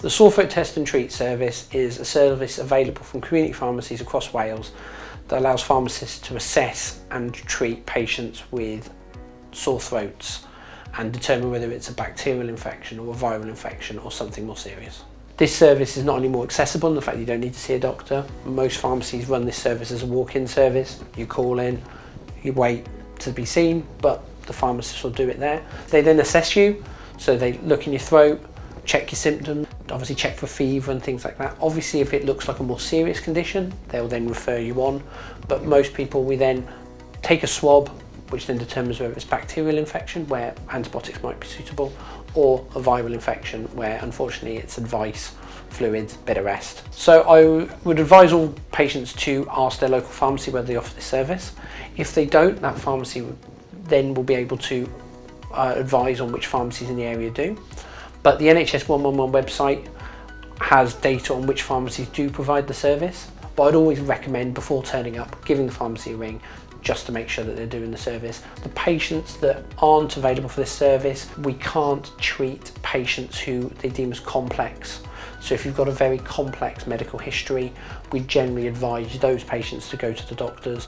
The Sore Throat Test and Treat service is a service available from community pharmacies across Wales that allows pharmacists to assess and treat patients with sore throats and determine whether it's a bacterial infection or a viral infection or something more serious. This service is not only more accessible in the fact that you don't need to see a doctor. Most pharmacies run this service as a walk-in service. You call in, you wait to be seen, but the pharmacist will do it there. They then assess you, so they look in your throat, check your symptoms, obviously check for fever and things like that. Obviously, if it looks like a more serious condition, they'll then refer you on. But most people, we then take a swab, which then determines whether it's bacterial infection, where antibiotics might be suitable, or a viral infection, where unfortunately it's advice, fluids, bit of rest. So I would advise all patients to ask their local pharmacy whether they offer this service. If they don't, that pharmacy will be able to advise on which pharmacies in the area do. But the NHS 111 website has data on which pharmacies do provide the service. But I'd always recommend, before turning up, giving the pharmacy a ring, just to make sure that they're doing the service. The patients that aren't available for this service, we can't treat patients who they deem as complex. So if you've got a very complex medical history, we generally advise those patients to go to the doctors.